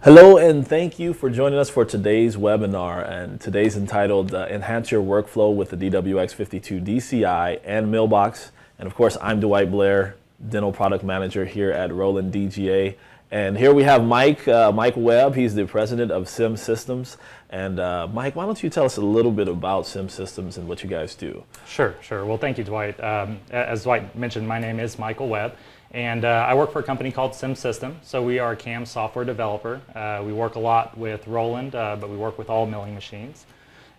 Hello and thank you for joining us for today's webinar, and today's entitled Enhance Your Workflow with the DWX-52DCi and MillBox. And of course, I'm Dwight Blair, Dental Product Manager here at Roland DGA. And here we have Michael Webb. He's the president of CIMsystem. And Mike, why don't you tell us a little bit about CIMsystem and what you guys do? Sure. Well, thank you, Dwight. As Dwight mentioned, my name is Michael Webb, and I work for a company called CIMsystem. So we are a CAM software developer. We work a lot with Roland, but we work with all milling machines.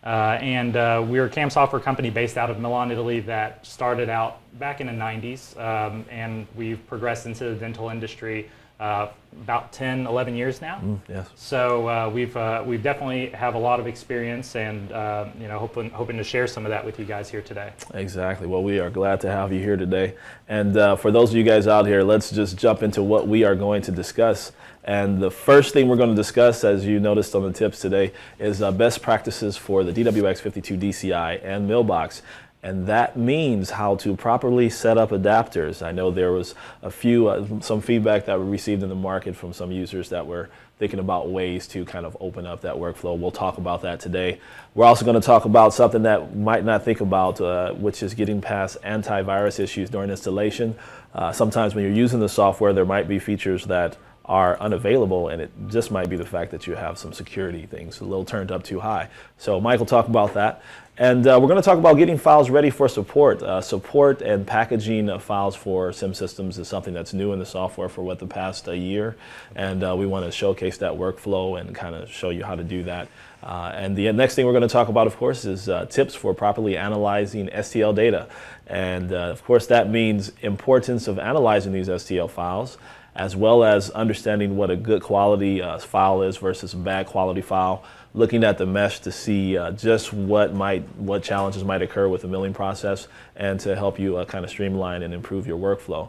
We're a CAM software company based out of Milan, Italy that started out back in the 90s, and we've progressed into the dental industry about 10, 11 years now. Yes. So we've definitely have a lot of experience, and hoping to share some of that with you guys here today. Exactly. Well, we are glad to have you here today. And for those of you guys out here, let's just jump into what we are going to discuss. And the first thing we're going to discuss, as you noticed on the tips today, is best practices for the DWX-52DCi and MillBox. And that means how to properly set up adapters. I know there was some feedback that we received in the market from some users that were thinking about ways to kind of open up that workflow. We'll talk about that today. We're also going to talk about something that you might not think about, which is getting past antivirus issues during installation. Sometimes when you're using the software, there might be features that are unavailable, and it just might be the fact that you have some security things a little turned up too high. So Mike will talk about that. And we're going to talk about getting files ready for support. Support and packaging files for CIMsystem is something that's new in the software for the past year. And we want to showcase that workflow and kind of show you how to do that. And the next thing we're going to talk about, of course, is tips for properly analyzing STL data. And of course, that means importance of analyzing these STL files, as well as understanding what a good quality file is versus a bad quality file, looking at the mesh to see just what challenges might occur with the milling process, and to help you kind of streamline and improve your workflow.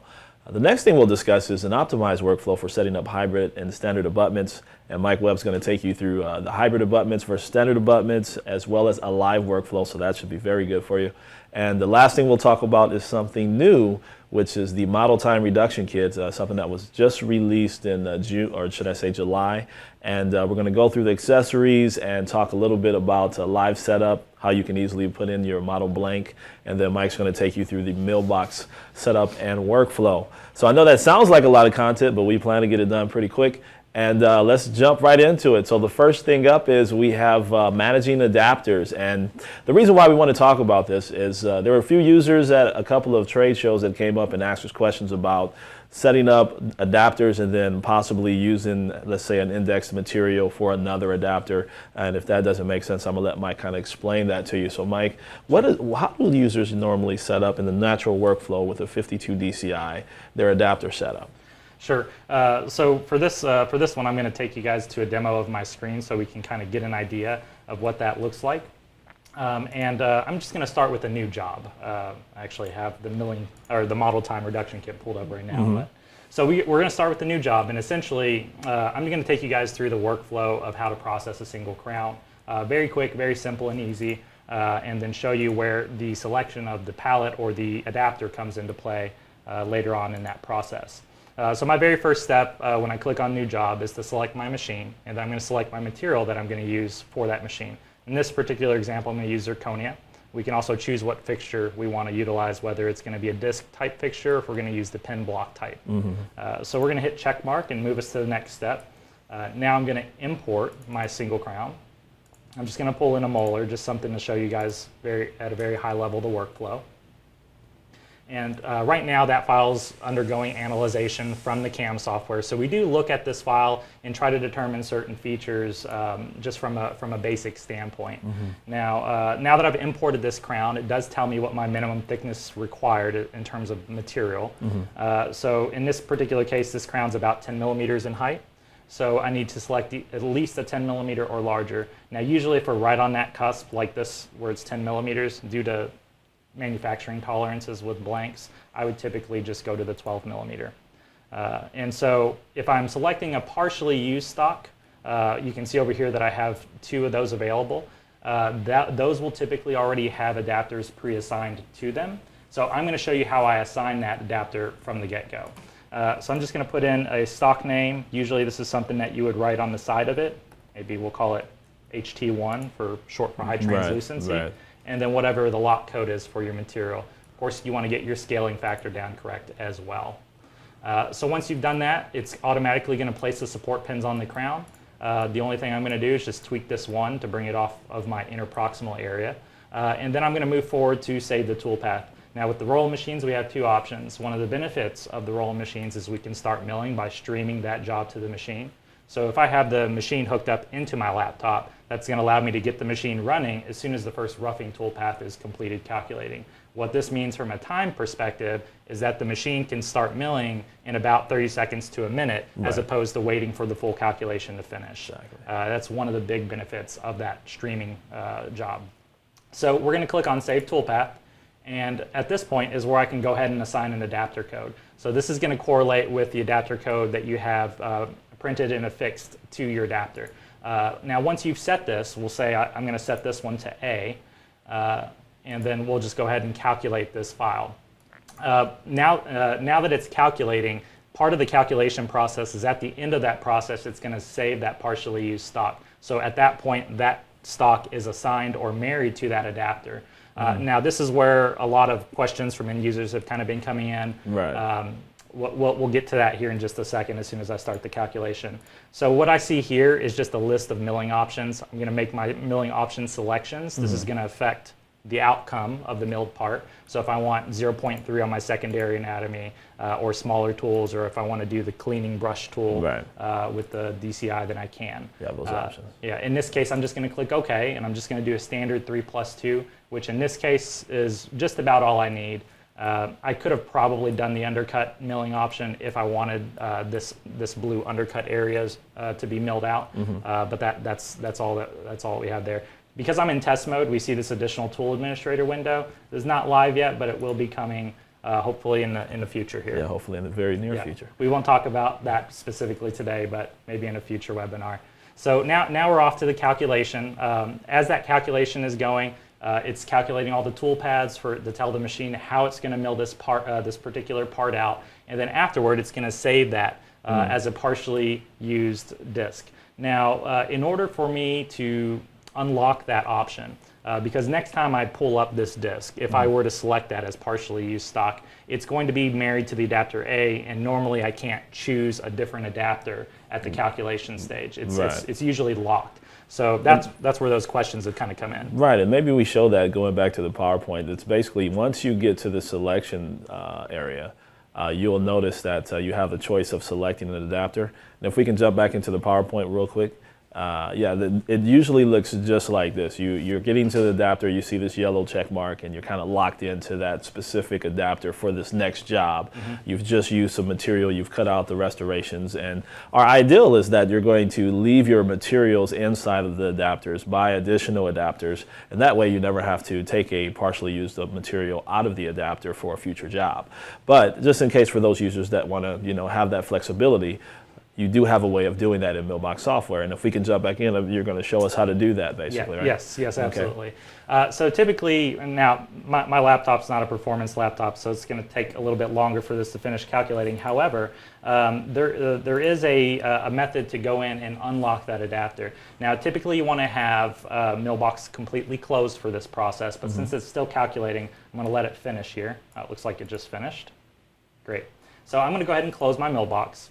The next thing we'll discuss is an optimized workflow for setting up hybrid and standard abutments, and Mike Webb's going to take you through the hybrid abutments versus standard abutments, as well as a live workflow, so that should be very good for you. And the last thing we'll talk about is something new, which is the model time reduction kit, something that was just released in June, or should I say July. And we're going to go through the accessories and talk a little bit about live setup, how you can easily put in your model blank. And then Mike's going to take you through the MillBox setup and workflow. So I know that sounds like a lot of content, but we plan to get it done pretty quick. And let's jump right into it. So the first thing up is we have managing adapters. And the reason why we want to talk about this is there were a few users at a couple of trade shows that came up and asked us questions about setting up adapters and then possibly using, let's say, an indexed material for another adapter. And if that doesn't make sense, I'm going to let Mike kind of explain that to you. So Mike, how do users normally set up in the natural workflow with a 52DCi their adapter setup? Sure. So for this one, I'm going to take you guys to a demo of my screen so we can kind of get an idea of what that looks like. I'm just going to start with a new job. I actually have the the model time reduction kit pulled up right now. Mm-hmm. So we're going to start with the new job, and essentially I'm going to take you guys through the workflow of how to process a single crown. Very quick, very simple and easy, and then show you where the selection of the pallet or the adapter comes into play later on in that process. So my very first step when I click on New Job is to select my machine, and I'm going to select my material that I'm going to use for that machine. In this particular example, I'm going to use zirconia. We can also choose what fixture we want to utilize, whether it's going to be a disc type fixture or if we're going to use the pin block type. Mm-hmm. So we're going to hit check mark and move us to the next step. Now I'm going to import my single crown. I'm just going to pull in a molar, just something to show you guys at a very high level the workflow. And right now that file's undergoing analyzation from the CAM software. So we do look at this file and try to determine certain features just from a basic standpoint. Mm-hmm. Now that I've imported this crown, it does tell me what my minimum thickness required in terms of material. Mm-hmm. So in this particular case, this crown's about 10 millimeters in height. So I need to select at least a 10 millimeter or larger. Now usually if we're right on that cusp like this, where it's 10 millimeters, due to manufacturing tolerances with blanks, I would typically just go to the 12 millimeter. And so if I'm selecting a partially used stock, you can see over here that I have 2 of those available. Those will typically already have adapters pre-assigned to them. So I'm going to show you how I assign that adapter from the get-go. So I'm just going to put in a stock name. Usually this is something that you would write on the side of it. Maybe we'll call it HT1 for short for high translucency. Right. And then whatever the lot code is for your material. Of course, you want to get your scaling factor down correct as well. So once you've done that, it's automatically going to place the support pins on the crown. The only thing I'm going to do is just tweak this one to bring it off of my inner proximal area. And then I'm going to move forward to save the toolpath. Now with the Roland machines, we have two options. One of the benefits of the Roland machines is we can start milling by streaming that job to the machine. So if I have the machine hooked up into my laptop, that's going to allow me to get the machine running as soon as the first roughing toolpath is completed calculating. What this means from a time perspective is that the machine can start milling in about 30 seconds to a minute, as opposed to waiting for the full calculation to finish. Exactly. That's one of the big benefits of that streaming job. So we're going to click on Save Toolpath, and at this point is where I can go ahead and assign an adapter code. So this is going to correlate with the adapter code that you have printed and affixed to your adapter. Now once you've set this, we'll say I'm going to set this one to A, and then we'll just go ahead and calculate this file. Now that it's calculating, part of the calculation process is at the end of that process, it's going to save that partially used stock. So at that point, that stock is assigned or married to that adapter. Now this is where a lot of questions from end users have kind of been coming in. Right. We'll get to that here in just a second as soon as I start the calculation. So what I see here is just a list of milling options. I'm going to make my milling option selections. This is going to affect the outcome of the milled part. So if I want 0.3 on my secondary anatomy or smaller tools, or if I want to do the cleaning brush tool with the DCI, then I can. Yeah, those options. Yeah, in this case, I'm just going to click OK, and I'm just going to do a standard 3+2, which in this case is just about all I need. I could have probably done the undercut milling option if I wanted this blue undercut areas to be milled out, but that's all we have there. Because I'm in test mode, we see this additional tool administrator window. It's not live yet, but it will be coming hopefully in the future here. Yeah, hopefully in the very near future. We won't talk about that specifically today, but maybe in a future webinar. So now we're off to the calculation. As that calculation is going, it's calculating all the tool paths to tell the machine how it's going to mill this particular part out, and then afterward it's going to save that as a partially used disc. Now, in order for me to unlock that option, because next time I pull up this disc, if I were to select that as partially used stock, it's going to be married to the adapter A, and normally I can't choose a different adapter at the calculation stage. It's usually locked. So that's where those questions have kind of come in. Right, and maybe we show that going back to the PowerPoint. It's basically once you get to the selection area, you'll notice that you have the choice of selecting an adapter. And if we can jump back into the PowerPoint real quick, it usually looks just like this. You're getting to the adapter, you see this yellow check mark, and you're kind of locked into that specific adapter for this next job. You've just used some material, you've cut out the restorations, and our ideal is that you're going to leave your materials inside of the adapters, buy additional adapters, and that way you never have to take a partially used up material out of the adapter for a future job. But just in case for those users that want to have that flexibility, you do have a way of doing that in MillBox software, and if we can jump back in, you're going to show us how to do that, basically, right? Yes, absolutely. Okay. So typically, now my laptop's not a performance laptop, so it's going to take a little bit longer for this to finish calculating. However, there is a method to go in and unlock that adapter. Now, typically you want to have MillBox completely closed for this process, but since it's still calculating, I'm going to let it finish here. It looks like it just finished. Great. So I'm going to go ahead and close my MillBox,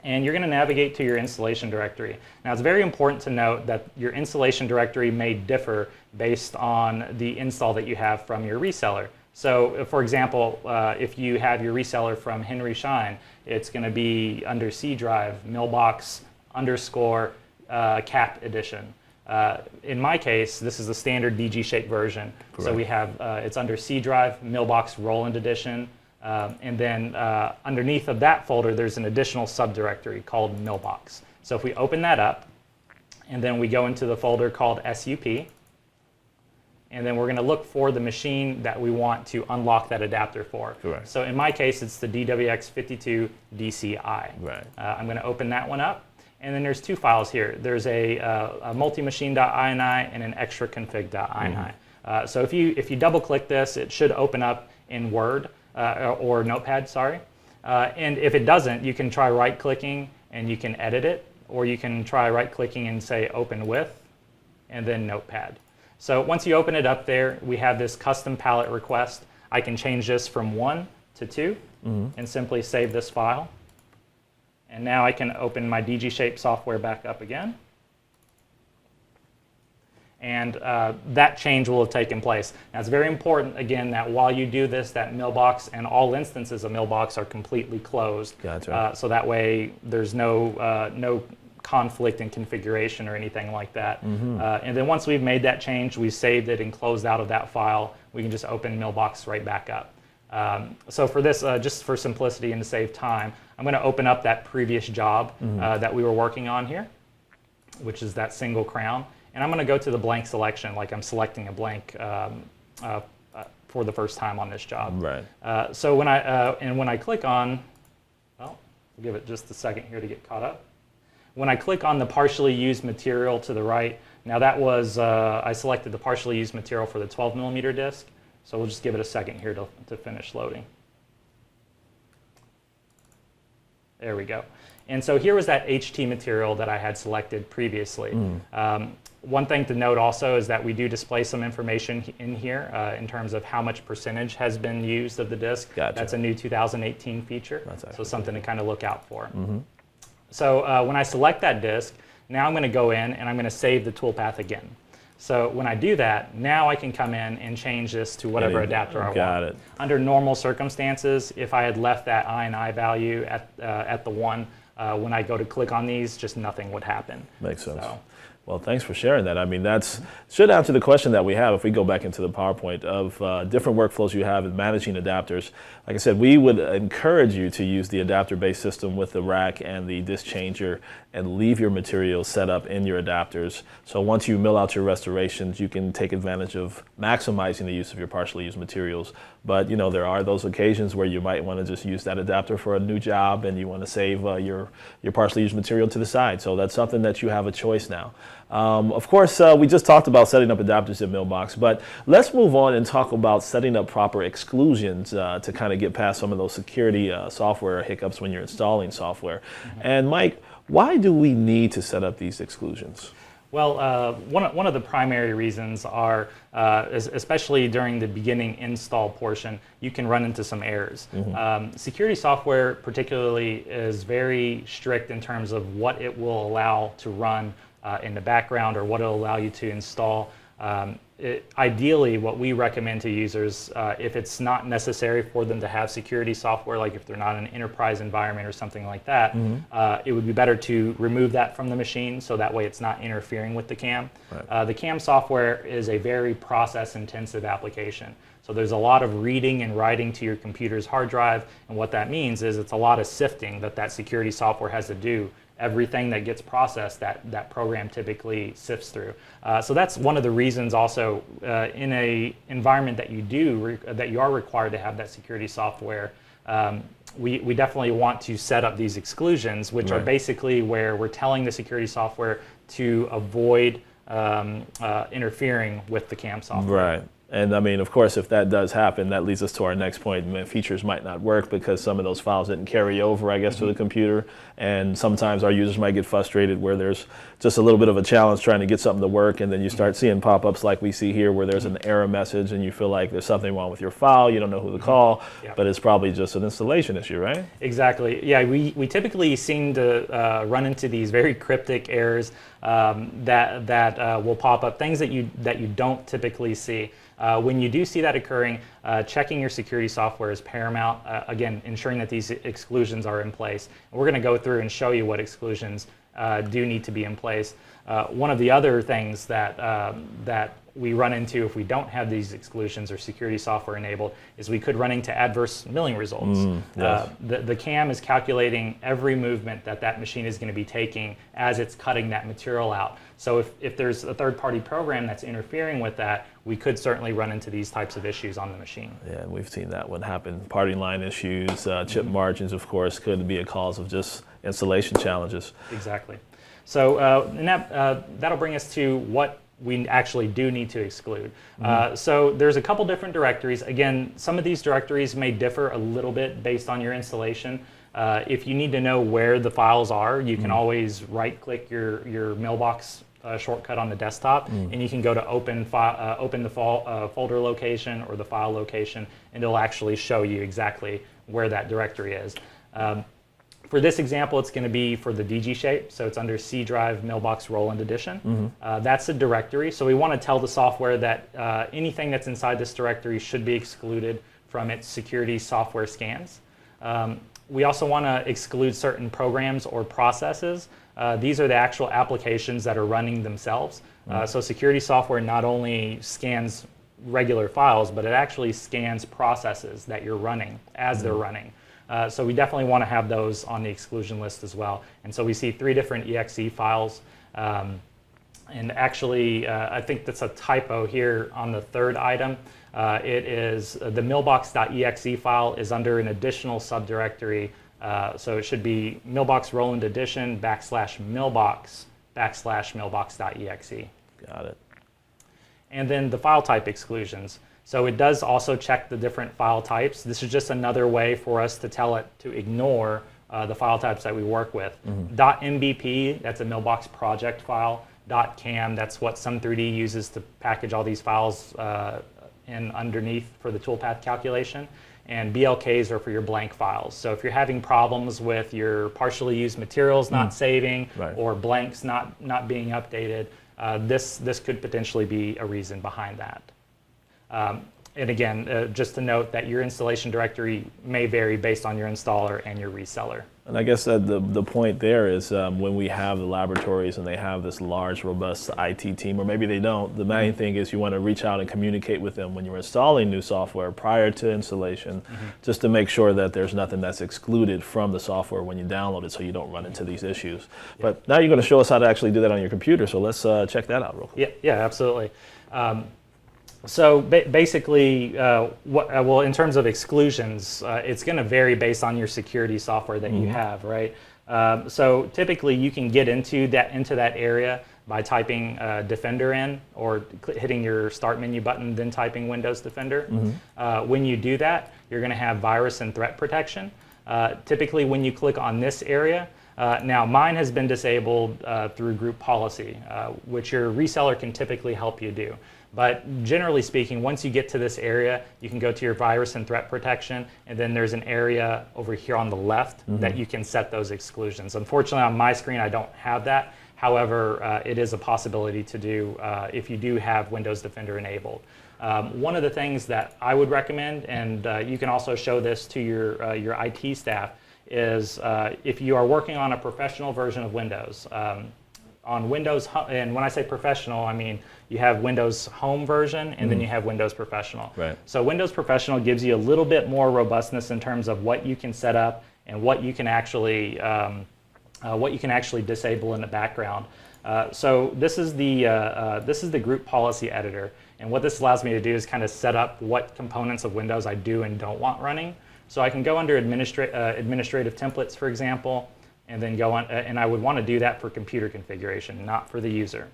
and you're going to navigate to your installation directory. Now, it's very important to note that your installation directory may differ based on the install that you have from your reseller. So, for example, if you have your reseller from Henry Schein, it's going to be under C drive, MillBox _ cap edition. In my case, this is the standard DG shape version. Correct. So we have, it's under C drive, MillBox Roland edition, and then underneath of that folder, there's an additional subdirectory called MillBox. So if we open that up, and then we go into the folder called SUP, and then we're going to look for the machine that we want to unlock that adapter for. Correct. So in my case, it's the DWX-52DCi. Right. I'm going to open that one up, and then there's two files here. There's a multimachine.ini and an extra config.ini. So if you double click this, it should open up in Word. Or Notepad, sorry. And if it doesn't, you can try right-clicking and you can edit it, or you can try right-clicking and say Open With, and then Notepad. So once you open it up there, we have this custom palette request. I can change this from 1 to 2 and simply save this file. And now I can open my DG-Shape software back up again. And that change will have taken place. Now it's very important, again, that while you do this, that MillBox and all instances of MillBox are completely closed. Gotcha. So that way there's no conflict in configuration or anything like that. And then once we've made that change, we saved it and closed out of that file, we can just open MillBox right back up. So for this, just for simplicity and to save time, I'm going to open up that previous job that we were working on here, which is that single crown. And I'm going to go to the blank selection, like I'm selecting a blank for the first time on this job. Right. So when I click on, well, I'll give it just a second here to get caught up. When I click on the partially used material to the right, now that was, I selected the partially used material for the 12mm disc. So we'll just give it a second here to finish loading. There we go. And so here was that HT material that I had selected previously. One thing to note also is that we do display some information in here in terms of how much percentage has been used of the disk. Gotcha. That's a new 2018 feature, so something to kind of look out for. Mm-hmm. So when I select that disk, now I'm going to go in and I'm going to save the toolpath again. So when I do that, now I can come in and change this to whatever adapter I want. Got it. Under normal circumstances, if I had left that I and I value at the 1, when I go to click on these, just nothing would happen. Makes sense. So, well, thanks for sharing that. I mean, that should answer the question that we have if we go back into the PowerPoint of different workflows you have in managing adapters. Like I said, we would encourage you to use the adapter-based system with the rack and the disc changer and leave your materials set up in your adapters. So once you mill out your restorations, you can take advantage of maximizing the use of your partially used materials. But you know, there are those occasions where you might want to just use that adapter for a new job and you want to save your partially used material to the side. So that's something that you have a choice now. Of course, we just talked about setting up adapters in MillBox, but let's move on and talk about setting up proper exclusions to kind of get past some of those security software hiccups when you're installing software. And Mike, why do we need to set up these exclusions? Well, one of the primary reasons are, especially during the beginning install portion, you can run into some errors. Security software particularly is very strict in terms of what it will allow to run in the background or what it will allow you to install. Ideally, what we recommend to users, if it's not necessary for them to have security software, like if they're not in an enterprise environment or something like that, it would be better to remove that from the machine so that way it's not interfering with the CAM. Right. The CAM software is a very process-intensive application. So there's a lot of reading and writing to your computer's hard drive, and what that means is it's a lot of sifting that security software has to do. Everything that gets processed, that program typically sifts through. So that's one of the reasons also in a environment that you are required to have that security software, we definitely want to set up these exclusions, which are basically where we're telling the security software to avoid interfering with the CAM software. Right. And I mean, of course, if that does happen, that leads us to our next point. Features might not work because some of those files didn't carry over, I guess, to the computer. And sometimes our users might get frustrated where there's just a little bit of a challenge trying to get something to work. And then you start seeing pop-ups like we see here where there's an error message and you feel like there's something wrong with your file. You don't know who to call, but it's probably just an installation issue, right? Exactly. Yeah, we typically seem to run into these very cryptic errors that will pop up, things that you don't typically see. When you do see that occurring, checking your security software is paramount. Again, ensuring that these exclusions are in place. And we're going to go through and show you what exclusions do need to be in place. One of the other things that we run into if we don't have these exclusions or security software enabled is we could run into adverse milling results. Yes. The CAM is calculating every movement that machine is going to be taking as it's cutting that material out. So if there's a third-party program that's interfering with that, we could certainly run into these types of issues on the machine. Yeah, and we've seen that one happen. Parting line issues, chip margins, of course, could be a cause of just installation challenges. Exactly. So and that'll bring us to what we actually do need to exclude. So there's a couple different directories. Again, some of these directories may differ a little bit based on your installation. If you need to know where the files are, you can always right-click your MillBox shortcut on the desktop, and you can go to open the folder location or the file location, and it'll actually show you exactly where that directory is. For this example, it's going to be for the DG shape, so it's under C drive MillBox Roland Edition. That's a directory, so we want to tell the software that anything that's inside this directory should be excluded from its security software scans. We also want to exclude certain programs or processes. These are the actual applications that are running themselves. So security software not only scans regular files, but it actually scans processes that you're running as they're running. So we definitely want to have those on the exclusion list as well. And so we see 3 different exe files. And actually, I think that's a typo here on the third item. It is the millbox.exe file is under an additional subdirectory. So it should be MillBox Roland Edition /millbox/millbox.exe. Got it. And then the file type exclusions. So it does also check the different file types. This is just another way for us to tell it to ignore the file types that we work with. .mbp, that's a MillBox project file. .cam, that's what Sum3D uses to package all these files in underneath for the toolpath calculation. And BLKs are for your blank files. So if you're having problems with your partially used materials not saving, or blanks not being updated, this could potentially be a reason behind that. And again, just to note that your installation directory may vary based on your installer and your reseller. And I guess that the point there is when we have the laboratories and they have this large, robust IT team, or maybe they don't, the main thing is you want to reach out and communicate with them when you're installing new software prior to installation, just to make sure that there's nothing that's excluded from the software when you download it so you don't run into these issues. But now you're going to show us how to actually do that on your computer, so let's check that out real quick. Yeah, absolutely. So basically, well, in terms of exclusions, it's going to vary based on your security software that you have, right? So typically, you can get into that area by typing Defender in, or hitting your Start menu button, then typing Windows Defender. When you do that, you're going to have virus and threat protection. Typically, when you click on this area, now mine has been disabled through group policy, which your reseller can typically help you do. But generally speaking, once you get to this area, you can go to your virus and threat protection, and then there's an area over here on the left that you can set those exclusions. Unfortunately, on my screen, I don't have that. However, it is a possibility to do if you do have Windows Defender enabled. One of the things that I would recommend, and you can also show this to your IT staff, is if you are working on a professional version of Windows, on Windows, and when I say professional, I mean you have Windows Home version, and then you have Windows Professional. Right. So Windows Professional gives you a little bit more robustness in terms of what you can set up and what you can actually disable in the background. So this is the group policy editor, and what this allows me to do is kind of set up what components of Windows I do and don't want running. So I can go under administrative templates, for example, and then go on, and I would want to do that for computer configuration, not for the user.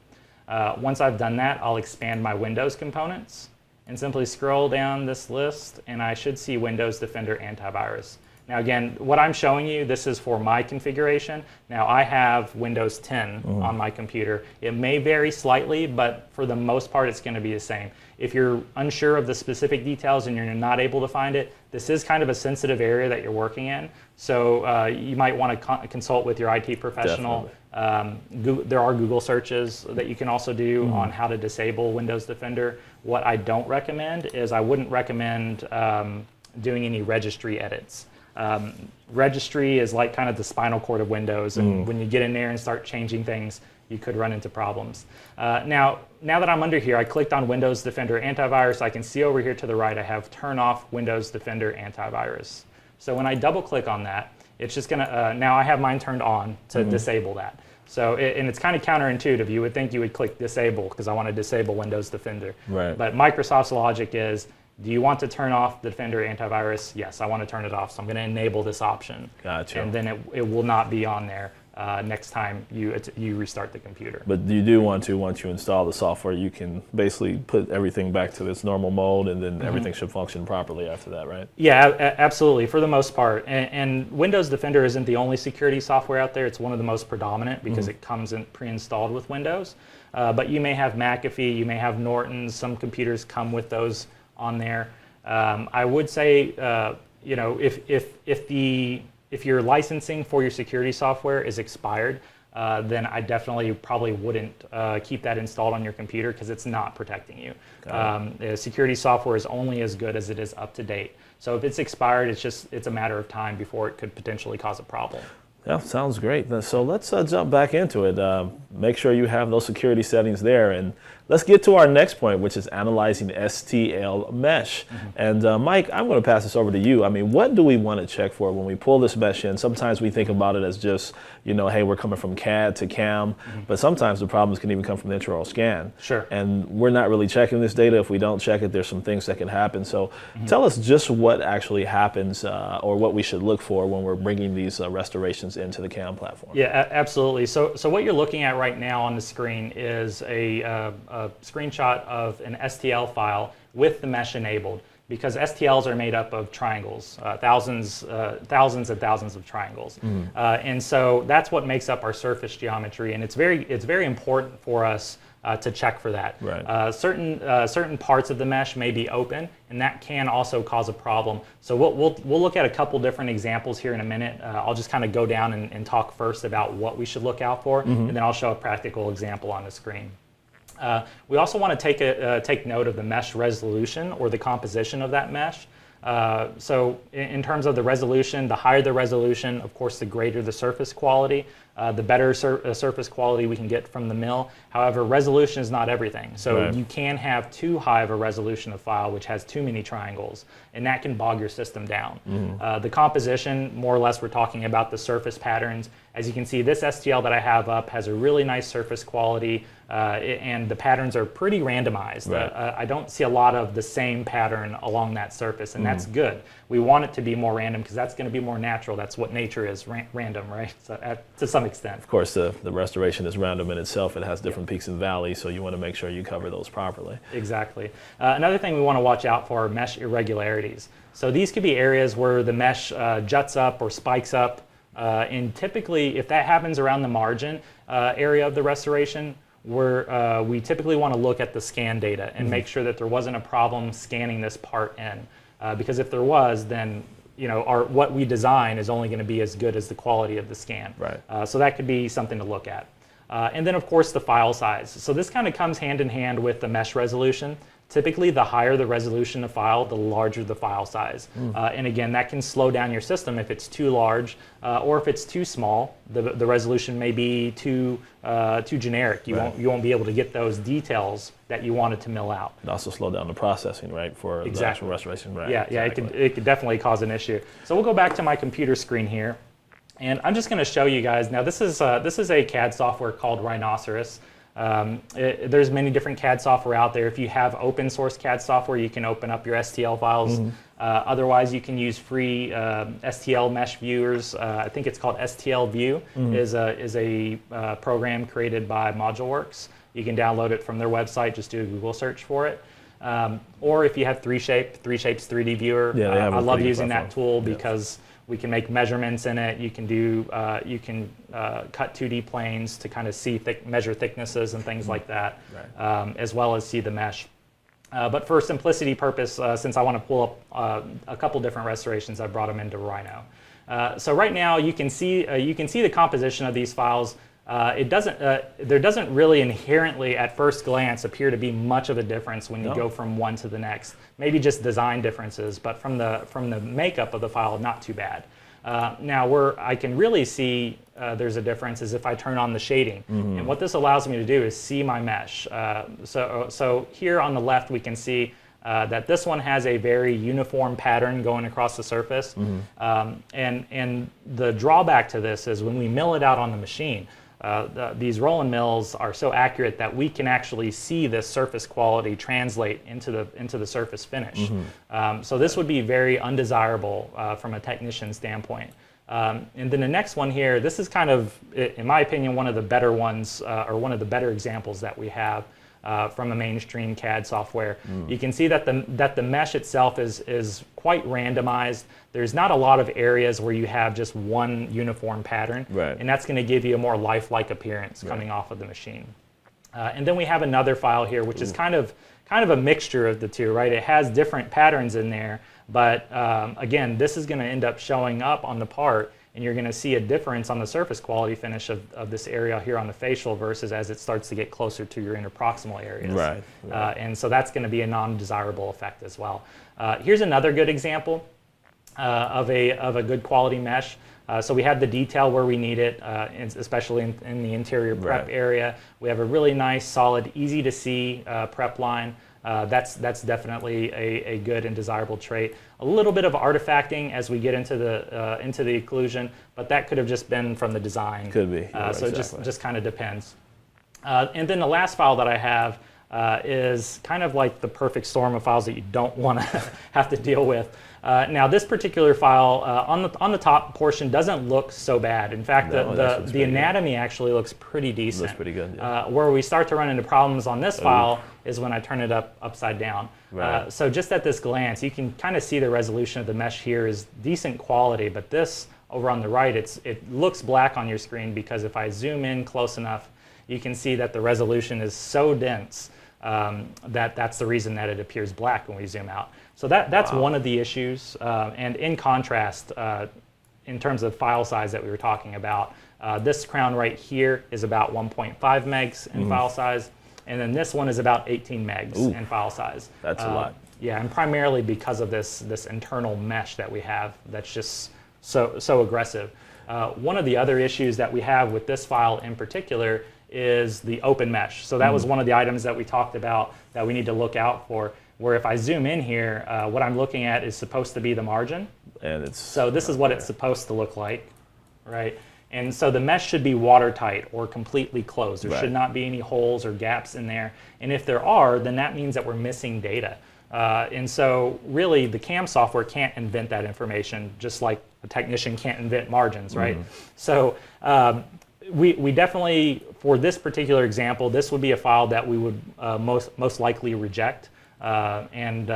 Once I've done that, I'll expand my Windows components and simply scroll down this list, and I should see Windows Defender Antivirus. Now again, what I'm showing you, this is for my configuration. Now I have Windows 10 on my computer. It may vary slightly, but for the most part, it's going to be the same. If you're unsure of the specific details and you're not able to find it, this is kind of a sensitive area that you're working in. So you might want to consult with your IT professional. There are Google searches that you can also do on how to disable Windows Defender. What I don't recommend is I wouldn't recommend doing any registry edits. Registry is like kind of the spinal cord of Windows, and when you get in there and start changing things, you could run into problems. Now that I'm under here, I clicked on Windows Defender Antivirus. I can see over here to the right I have Turn Off Windows Defender Antivirus. So when I double click on that, it's just going to, now I have mine turned on to disable that. So, and it's kind of counterintuitive. You would think you would click Disable because I want to disable Windows Defender. Right. But Microsoft's logic is, do you want to turn off the Defender Antivirus? Yes, I want to turn it off, so I'm going to enable this option. Gotcha. And then it will not be on there. next time you restart the computer. But you do want to, once you install the software, you can basically put everything back to its normal mode, and then everything should function properly after that, right? Yeah, absolutely, for the most part. And Windows Defender isn't the only security software out there. It's one of the most predominant because it comes in pre-installed with Windows. But you may have McAfee, you may have Norton's. Some computers come with those on there. I would say, you know, if your licensing for your security software is expired, then I definitely probably wouldn't keep that installed on your computer because it's not protecting you. Security software is only as good as it is up to date. So if it's expired, it's a matter of time before it could potentially cause a problem. Yeah, sounds great. So let's jump back into it. Make sure you have those security settings there, and let's get to our next point, which is analyzing STL mesh. And Mike, I'm going to pass this over to you. I mean, what do we want to check for when we pull this mesh in? Sometimes we think about it as just, you know, hey, we're coming from CAD to CAM, but sometimes the problems can even come from the intraoral scan. Sure. And we're not really checking this data. If we don't check it, there's some things that can happen. So tell us just what actually happens or what we should look for when we're bringing these restorations into the CAM platform. Yeah, absolutely. So what you're looking at right now on the screen is a screenshot of an STL file with the mesh enabled, because STLs are made up of triangles, thousands and thousands of triangles. And so that's what makes up our surface geometry, and it's very important for us to check for that. Right. Certain parts of the mesh may be open, and that can also cause a problem. So we'll look at a couple different examples here in a minute. I'll just kind of go down and talk first about what we should look out for, and then I'll show a practical example on the screen. We also want to take note of the mesh resolution or the composition of that mesh. So in terms of the resolution, the higher the resolution, of course, the greater the surface quality, the better surface quality we can get from the mill. However, resolution is not everything. So you can have too high of a resolution of file, which has too many triangles, and that can bog your system down. The composition, more or less, we're talking about the surface patterns. As you can see, this STL that I have up has a really nice surface quality, and the patterns are pretty randomized. I don't see a lot of the same pattern along that surface, and that's good. We want it to be more random because that's going to be more natural. That's what nature is, random, right? So to some extent. Of course, the restoration is random in itself. It has different peaks and valleys, so you want to make sure you cover those properly. Exactly. Another thing we want to watch out for are mesh irregularities. So these could be areas where the mesh juts up or spikes up, and typically, if that happens around the margin area of the restoration, we typically want to look at the scan data and make sure that there wasn't a problem scanning this part in. Because if there was, then what we design is only going to be as good as the quality of the scan. Right. So that could be something to look at. And then, of course, the file size. So this kind of comes hand in hand with the mesh resolution. Typically, the higher the resolution of file, the larger the file size. And again, that can slow down your system if it's too large, or if it's too small. The resolution may be too generic. You won't be able to get those details that you wanted to mill out. And also slow down the processing, right, for the actual restoration. Right. Yeah, it could definitely cause an issue. So we'll go back to my computer screen here, and I'm just going to show you guys. Now, this is a CAD software called Rhinoceros. There's many different CAD software out there. If you have open source CAD software, you can open up your STL files. Otherwise, you can use free STL mesh viewers. I think it's called STL View. Is a program created by ModuleWorks. You can download it from their website. Just do a Google search for it. Or if you have 3Shape's 3D viewer, I love using that tool because we can make measurements in it. You can cut 2D planes to kind of see measure thicknesses and things like that, as well as see the mesh. But for simplicity purpose, since I want to pull up a couple different restorations, I brought them into Rhino. So right now you can see the composition of these files. There doesn't really inherently at first glance appear to be much of a difference when you go from one to the next. Maybe just design differences, but from the makeup of the file, not too bad. Now where I can really see there's a difference is if I turn on the shading. And what this allows me to do is see my mesh. So here on the left we can see that this one has a very uniform pattern going across the surface. And the drawback to this is when we mill it out on the machine, these Roland mills are so accurate that we can actually see this surface quality translate into the surface finish. So this would be very undesirable from a technician standpoint. And then the next one here, this is kind of, in my opinion, one of the better ones, or one of the better examples that we have from a mainstream CAD software. You can see that the mesh itself is quite randomized. There's not a lot of areas where you have just one uniform pattern, right. and that's going to give you a more lifelike appearance coming off of the machine. And then we have another file here, which is kind of a mixture of the two, right? It has different patterns in there, but again, this is going to end up showing up on the part, and you're going to see a difference on the surface quality finish of this area here on the facial versus as it starts to get closer to your interproximal areas. Right. And so that's going to be a non-desirable effect as well. Here's another good example of a good quality mesh. So we have the detail where we need it, especially in the interior prep area. We have a really nice, solid, easy to see prep line. That's definitely a good and desirable trait. A little bit of artifacting as we get into the occlusion, but that could have just been from the design. Could be. So exactly. it just kind of depends. And then the last file that I have is kind of like the perfect storm of files that you don't want to have to deal with. Now, this particular file on the top portion doesn't look so bad. In fact, the anatomy actually looks pretty decent. Looks pretty good. Yeah. Where we start to run into problems on this file is when I turn it upside down. Right. So just at this glance, you can kind of see the resolution of the mesh here is decent quality, but this over on the right, it looks black on your screen because if I zoom in close enough, you can see that the resolution is so dense that's the reason that it appears black when we zoom out. So that's one of the issues. And in contrast, in terms of file size that we were talking about, this crown right here is about 1.5 megs in file size, and then this one is about 18 megs in file size. That's a lot. Yeah, and primarily because of this internal mesh that we have that's just so aggressive. One of the other issues that we have with this file in particular is the open mesh. So that was one of the items that we talked about that we need to look out for, where if I zoom in here, what I'm looking at is supposed to be the margin. And so this is what it's supposed to look like, right? And so the mesh should be watertight or completely closed. There should not be any holes or gaps in there. And if there are, then that means that we're missing data. And so really the CAM software can't invent that information, just like a technician can't invent margins, right? So we definitely, for this particular example, this would be a file that we would most likely reject. And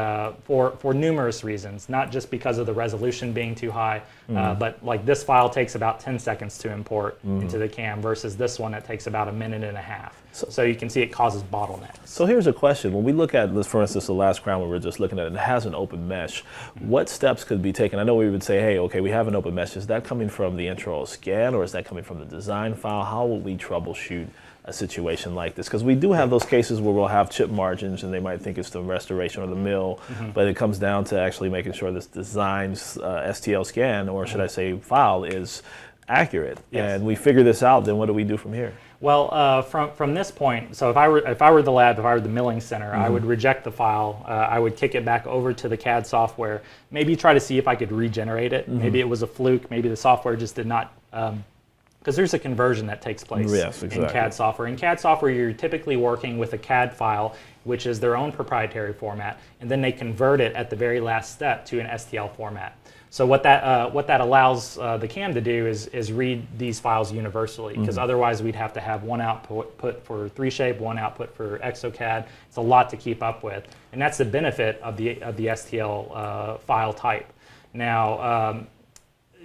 for numerous reasons, not just because of the resolution being too high, but like this file takes about 10 seconds to import into the CAM versus this one that takes about 1.5 minutes. So you can see it causes bottlenecks. So here's a question. When we look at, for instance, the last crown we were just looking at, it has an open mesh. What steps could be taken? I know we would say, hey, okay, we have an open mesh. Is that coming from the intraoral scan or is that coming from the design file? How will we troubleshoot a situation like this? Because we do have those cases where we'll have chip margins and they might think it's the restoration or the mill, but it comes down to actually making sure this design's STL scan, or should I say file, is accurate. And we figure this out, then what do we do from here? Well, from this point, so if I were the lab, if I were the milling center, I would reject the file. I would kick it back over to the CAD software, maybe try to see if I could regenerate it. Maybe it was a fluke, maybe the software just did not, because there's a conversion that takes place in CAD software. In CAD software, you're typically working with a CAD file, which is their own proprietary format, and then they convert it at the very last step to an STL format. So what that allows the CAM to do is read these files universally, because otherwise we'd have to have one output for 3Shape, one output for ExoCAD. It's a lot to keep up with, and that's the benefit of the STL file type. Now,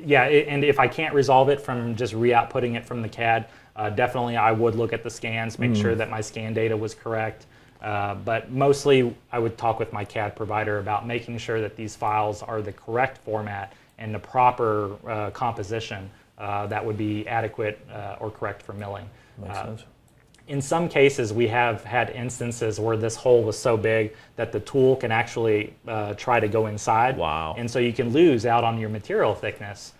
and if I can't resolve it from just re-outputting it from the CAD, definitely I would look at the scans, make sure that my scan data was correct. But mostly I would talk with my CAD provider about making sure that these files are the correct format and the proper composition that would be adequate or correct for milling. Makes sense. In some cases, we have had instances where this hole was so big that the tool can actually try to go inside. Wow. And so you can lose out on your material thickness.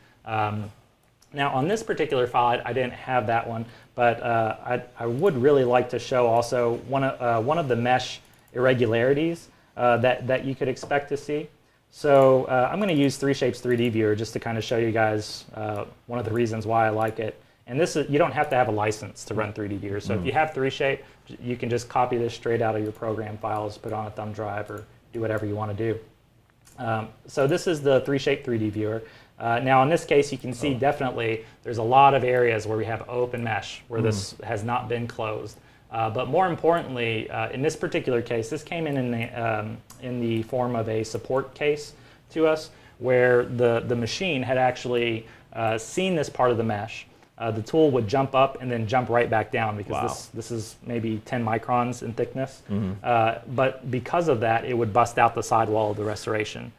Now, on this particular file, I didn't have that one, but I would really like to show also one of the mesh irregularities that you could expect to see. So I'm going to use 3Shape's 3D Viewer just to kind of show you guys one of the reasons why I like it. And this is, you don't have to have a license to run 3D Viewer. So if you have 3Shape, you can just copy this straight out of your program files, put it on a thumb drive, or do whatever you want to do. So this is the 3Shape 3D viewer. Now in this case, you can see definitely there's a lot of areas where we have open mesh where this has not been closed. But more importantly, in this particular case, this came in the form of a support case to us, where the machine had actually seen this part of the mesh. The tool would jump up and then jump right back down because this is maybe 10 microns in thickness. But because of that, it would bust out the sidewall of the restoration.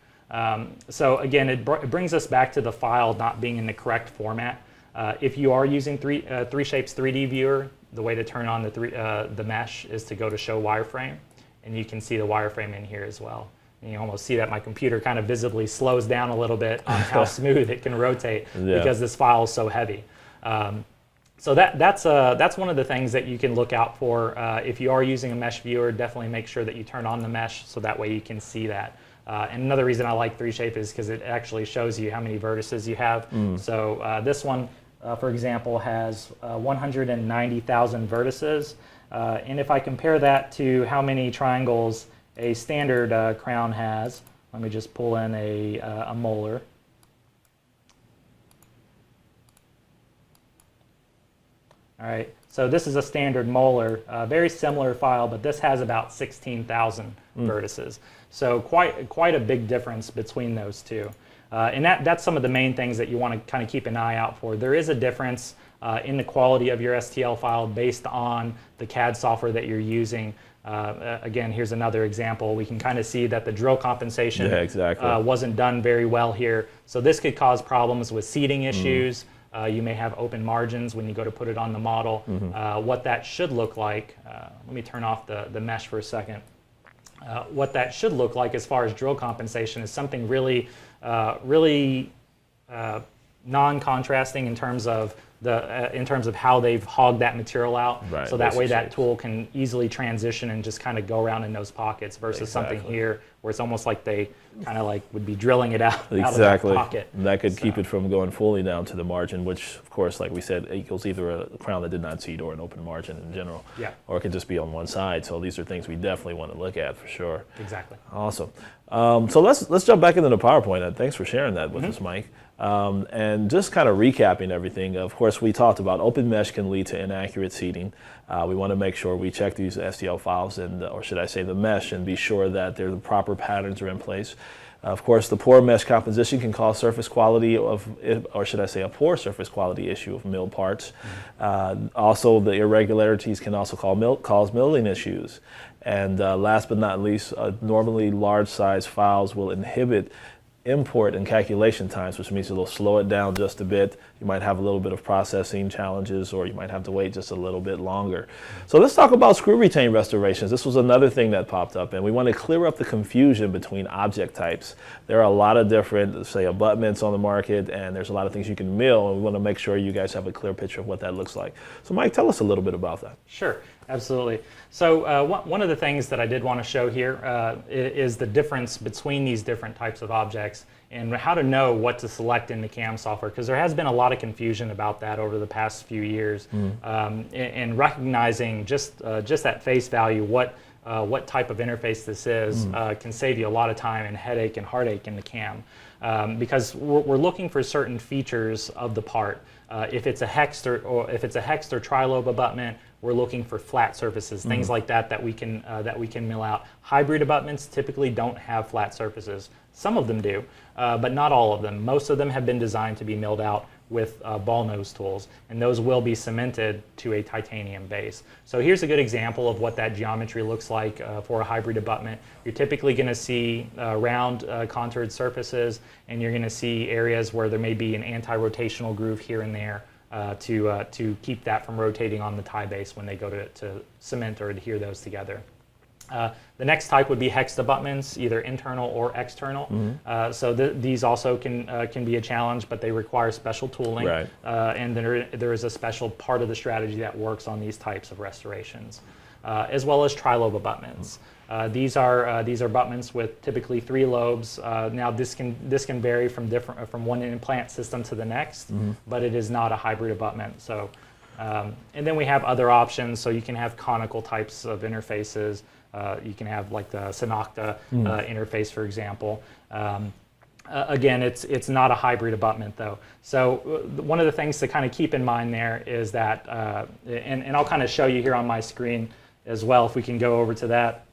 So again, it brings us back to the file not being in the correct format. If you are using 3Shape's 3D viewer, the way to turn on the mesh is to go to Show Wireframe, and you can see the wireframe in here as well. And you almost see that my computer kind of visibly slows down a little bit on how smooth it can rotate because this file is so heavy. So that's one of the things that you can look out for. If you are using a mesh viewer, definitely make sure that you turn on the mesh so that way you can see that. And another reason I like 3Shape is because it actually shows you how many vertices you have. So this one, for example, has 190,000 vertices. And if I compare that to how many triangles a standard crown has, let me just pull in a molar. All right, so this is a standard molar, very similar file, but this has about 16,000 vertices. So quite a big difference between those two. And that's some of the main things that you want to kind of keep an eye out for. There is a difference in the quality of your STL file based on the CAD software that you're using. Again, here's another example. We can kind of see that the drill compensation wasn't done very well here. So this could cause problems with seating issues. You may have open margins when you go to put it on the model. What that should look like, let me turn off the mesh for a second. What that should look like as far as drill compensation is something really non-contrasting in terms of how they've hogged that material out, so that way that tool can easily transition and just kind of go around in those pockets versus something here where it's almost like they kind of like would be drilling it out of that pocket. That could keep it from going fully down to the margin, which of course, like we said, equals either a crown that did not seat or an open margin in general. Or it could just be on one side. So these are things we definitely want to look at for sure. Exactly. Awesome. So let's jump back into the PowerPoint. Thanks for sharing that with us, Mike. And just kind of recapping everything, of course, we talked about open mesh can lead to inaccurate seating. We want to make sure we check these STL files, or should I say the mesh, and be sure that the proper patterns are in place. Of course, the poor mesh composition can cause surface quality or should I say a poor surface quality issue of mill parts. Also, the irregularities can also cause milling issues. And last but not least, normally large size files will inhibit import and calculation times, which means it'll slow it down just a bit. You might have a little bit of processing challenges, or you might have to wait just a little bit longer. So let's talk about screw retain restorations. This was another thing that popped up, and we want to clear up the confusion between object types. There are a lot of different, say, abutments on the market, and there's a lot of things you can mill, and we want to make sure you guys have a clear picture of what that looks like. So Mike, tell us a little bit about that. Sure. Absolutely. So one of the things that I did want to show here is the difference between these different types of objects and how to know what to select in the CAM software, because there has been a lot of confusion about that over the past few years. And recognizing just at face value what type of interface this is can save you a lot of time and headache and heartache in the CAM, because we're looking for certain features of the part. If it's a hexed or tri-lobe abutment, we're looking for flat surfaces, things like that we can mill out. Hybrid abutments typically don't have flat surfaces. Some of them do, but not all of them. Most of them have been designed to be milled out with ball nose tools, and those will be cemented to a titanium base. So here's a good example of what that geometry looks like for a hybrid abutment. You're typically going to see round contoured surfaces, and you're going to see areas where there may be an anti-rotational groove here and there to keep that from rotating on the tie base when they go to cement or adhere those together. The next type would be hexed abutments, either internal or external. So these also can be a challenge, but they require special tooling. And there is a special part of the strategy that works on these types of restorations, as well as tri-lobe abutments. These are abutments with typically 3 lobes. Now this can vary from one implant system to the next, but it is not a hybrid abutment. So, and then we have other options. So you can have conical types of interfaces. You can have like the Synocta interface, for example. Again, it's not a hybrid abutment though. So one of the things to kind of keep in mind there is that, and I'll kind of show you here on my screen as well, if we can go over to that.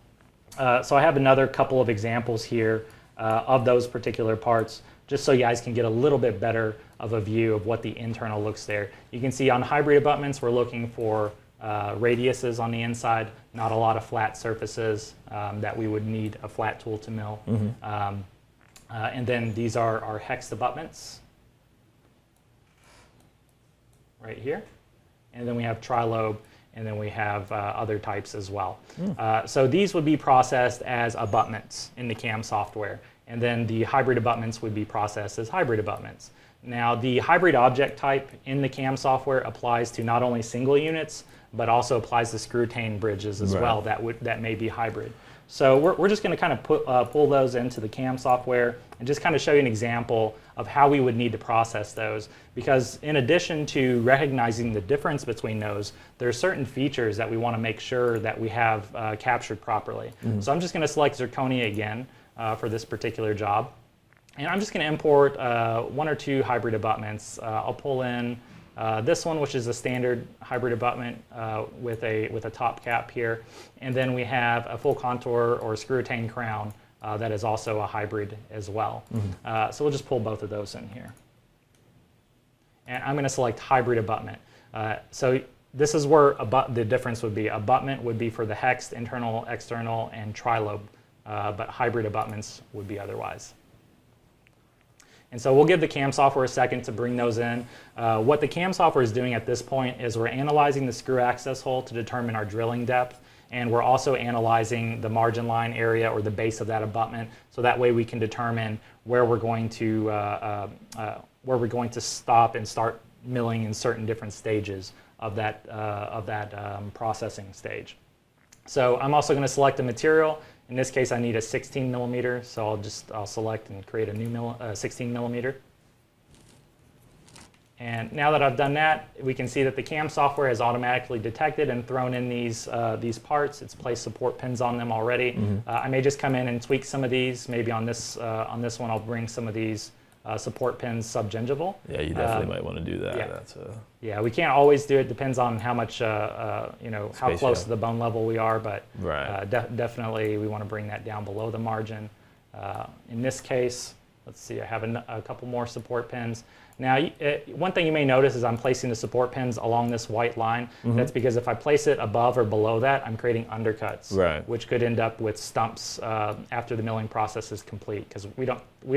So I have another couple of examples here of those particular parts, just so you guys can get a little bit better of a view of what the internal looks there. You can see on hybrid abutments, we're looking for radiuses on the inside, not a lot of flat surfaces that we would need a flat tool to mill. And then these are our hex abutments right here. And then we have trilobe, and then we have other types as well. So these would be processed as abutments in the CAM software. And then the hybrid abutments would be processed as hybrid abutments. Now, the hybrid object type in the CAM software applies to not only single units, but also applies to screw-tane bridges as well that may be hybrid. So we're just going to kind of pull those into the CAM software and just kind of show you an example of how we would need to process those. Because in addition to recognizing the difference between those, there are certain features that we want to make sure that we have captured properly. So I'm just going to select zirconia again for this particular job. And I'm just going to import one or two hybrid abutments. I'll pull in this one, which is a standard hybrid abutment with a top cap here. And then we have a full contour or screw-retained crown that is also a hybrid as well. So we'll just pull both of those in here. And I'm going to select hybrid abutment. So this is where the difference would be. Abutment would be for the hexed, internal, external, and trilobe, but hybrid abutments would be otherwise. And so we'll give the CAM software a second to bring those in. What the CAM software is doing at this point is we're analyzing the screw access hole to determine our drilling depth, and we're also analyzing the margin line area or the base of that abutment, so that way we can determine where we're going to stop and start milling in certain different stages of that processing stage. So I'm also going to select a material. In this case, I need a 16 millimeter, so I'll select and create a new 16 millimeter. And now that I've done that, we can see that the CAM software has automatically detected and thrown in these parts. It's placed support pins on them already. I may just come in and tweak some of these. Maybe on this one, I'll bring some of these support pins subgingival. Yeah, you definitely might want to do that. Yeah. Yeah, we can't always do it. Depends on how much, how close to the bone level we are. But definitely, we want to bring that down below the margin. In this case, let's see. I have a couple more support pins. Now, one thing you may notice is I'm placing the support pins along this white line. That's because if I place it above or below that, I'm creating undercuts, which could end up with stumps after the milling process is complete. Because we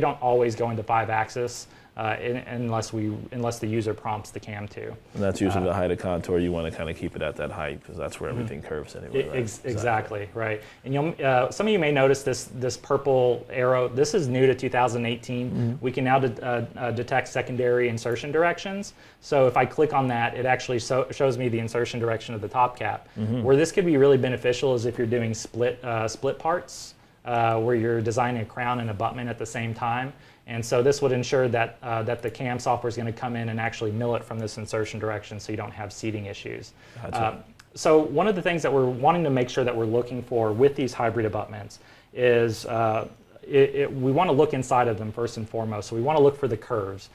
don't always go into 5-axis unless the user prompts the CAM to. And that's usually the height of contour. You want to kind of keep it at that height because that's where everything curves anyway. Right? Exactly, right. And some of you may notice this purple arrow. This is new to 2018. We can now detect secondary insertion directions. So if I click on that, it actually shows me the insertion direction of the top cap. Where this could be really beneficial is if you're doing split parts, where you're designing a crown and abutment at the same time. And so this would ensure that the CAM software is going to come in and actually mill it from this insertion direction so you don't have seating issues. So one of the things that we're wanting to make sure that we're looking for with these hybrid abutments is we want to look inside of them first and foremost. So we want to look for the curves.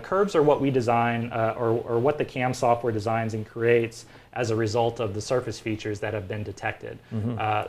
Curves are what we design or what the CAM software designs and creates as a result of the surface features that have been detected.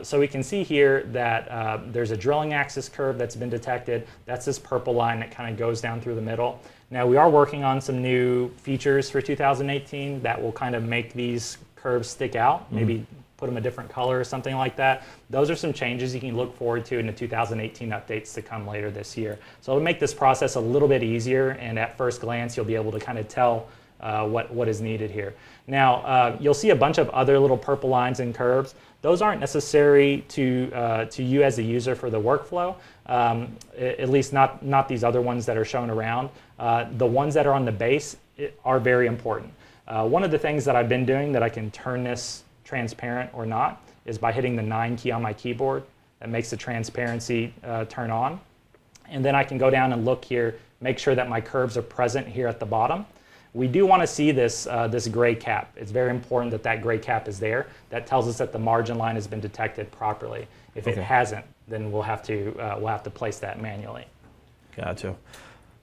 So we can see here that there's a drilling axis curve that's been detected. That's this purple line that kind of goes down through the middle. Now we are working on some new features for 2018 that will kind of make these curves stick out, maybe put them a different color or something like that. Those are some changes you can look forward to in the 2018 updates to come later this year. So it'll make this process a little bit easier, and at first glance you'll be able to kind of tell what is needed here. Now you'll see a bunch of other little purple lines and curves. Those aren't necessary to you as a user for the workflow, at least not these other ones that are shown around. The ones that are on the base are very important. One of the things that I've been doing that I can turn this transparent or not is by hitting the 9 key on my keyboard. That makes the transparency turn on. And then I can go down and look here, make sure that my curves are present here at the bottom. We do want to see this, this gray cap. It's very important that that gray cap is there. That tells us that the margin line has been detected properly. If it hasn't, then we'll have to place that manually. Gotcha.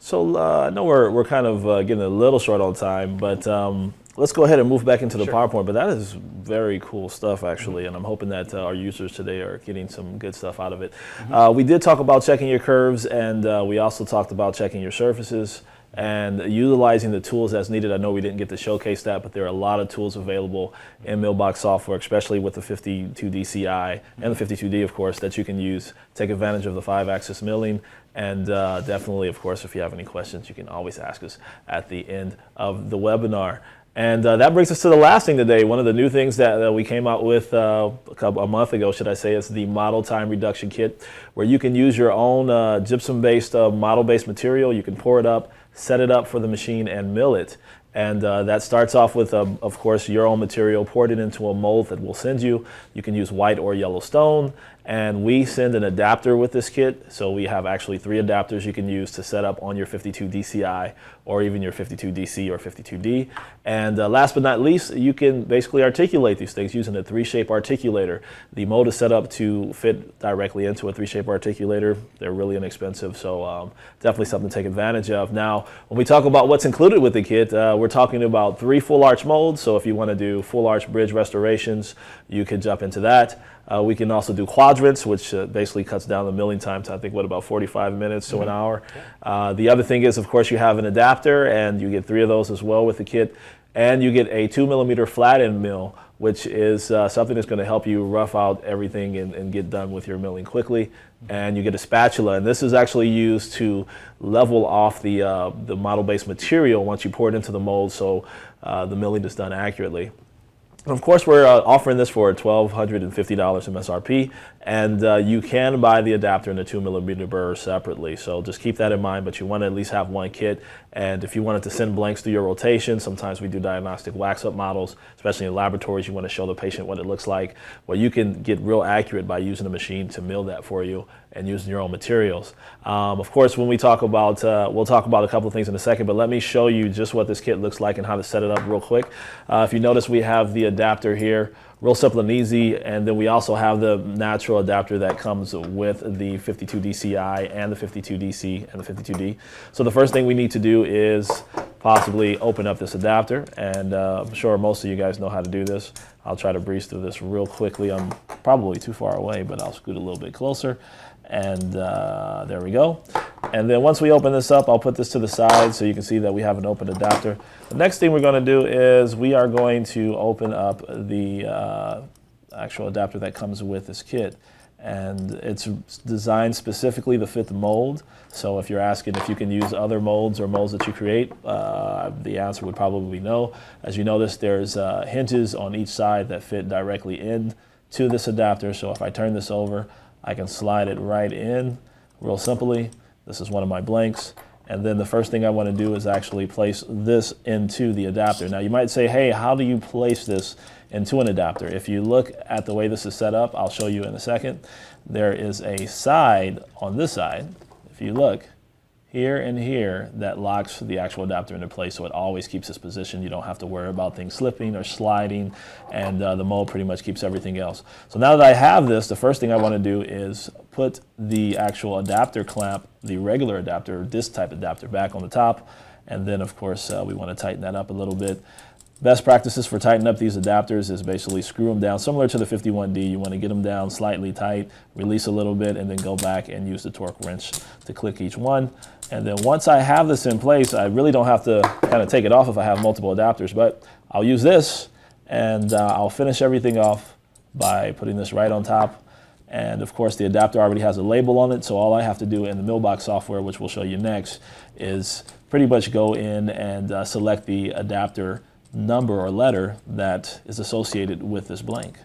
So I know we're kind of getting a little short on time, but let's go ahead and move back into the PowerPoint. But that is very cool stuff, actually, and I'm hoping that our users today are getting some good stuff out of it. We did talk about checking your curves, and we also talked about checking your surfaces and utilizing the tools as needed. I know we didn't get to showcase that, but there are a lot of tools available in MillBox software, especially with the 52DCi and the 52D, of course, that you can use. Take advantage of the 5-axis milling. And definitely, of course, if you have any questions, you can always ask us at the end of the webinar. And that brings us to the last thing today. One of the new things that we came out with a month ago, should I say, is the model time reduction kit, where you can use your own gypsum-based, model-based material. You can pour it up, set it up for the machine, and mill it. And that starts off with, of course, your own material, poured it into a mold that we'll send you. You can use white or yellow stone. And we send an adapter with this kit. So we have actually 3 adapters you can use to set up on your 52DCi or even your 52DC or 52D. And last but not least, you can basically articulate these things using a 3-shape articulator. The mold is set up to fit directly into a 3-shape articulator. They're really inexpensive, so definitely something to take advantage of. Now, when we talk about what's included with the kit, we're talking about 3 full arch molds. So if you want to do full arch bridge restorations, you can jump into that. We can also do quadrants, which basically cuts down the milling time to, I think, about 45 minutes to an hour. The other thing is, of course, you have an adapter, and you get 3 of those as well with the kit. And you get a 2mm flat end mill, which is something that's going to help you rough out everything and get done with your milling quickly. And you get a spatula, and this is actually used to level off the model-based material once you pour it into the mold, so the milling is done accurately. And of course, we're offering this for $1,250 MSRP, and you can buy the adapter and the 2mm burr separately. So just keep that in mind, but you want to at least have one kit. And if you wanted to send blanks through your rotation, sometimes we do diagnostic wax-up models, especially in laboratories. You want to show the patient what it looks like. Well, you can get real accurate by using a machine to mill that for you and using your own materials. Of course, when we talk about, we'll talk about a couple of things in a second, but let me show you just what this kit looks like and how to set it up real quick. If you notice, we have the adapter here, real simple and easy, and then we also have the natural adapter that comes with the 52DCi and the 52DC and the 52D. So the first thing we need to do is possibly open up this adapter, and I'm sure most of you guys know how to do this. I'll try to breeze through this real quickly. I'm probably too far away, but I'll scoot a little bit closer. And there we go. And then once we open this up, I'll put this to the side so you can see that we have an open adapter. The next thing we're going to do is we are going to open up the actual adapter that comes with this kit. And it's designed specifically to fit the mold. So if you're asking if you can use other molds or molds that you create, the answer would probably be no. As you notice, there's hinges on each side that fit directly into this adapter. So if I turn this over, I can slide it right in real simply. This is one of my blanks. And then the first thing I want to do is actually place this into the adapter. Now you might say, hey, how do you place this into an adapter? If you look at the way this is set up, I'll show you in a second. There is a side on this side, if you look, here and here, that locks the actual adapter into place, so it always keeps its position. You don't have to worry about things slipping or sliding, and the mold pretty much keeps everything else. So now that I have this, the first thing I want to do is put the actual adapter clamp, the regular adapter, this type adapter, back on the top, and then of course we want to tighten that up a little bit. Best practices for tightening up these adapters is basically screw them down, similar to the 51D. You want to get them down slightly tight, release a little bit, and then go back and use the torque wrench to click each one. And then once I have this in place, I really don't have to kind of take it off if I have multiple adapters, but I'll use this, and I'll finish everything off by putting this right on top. And of course, the adapter already has a label on it, so all I have to do in the MillBox software, which we'll show you next, is pretty much go in and select the adapter number or letter that is associated with this blank.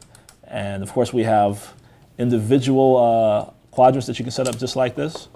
And of course, we have individual quadrants that you can set up just like this.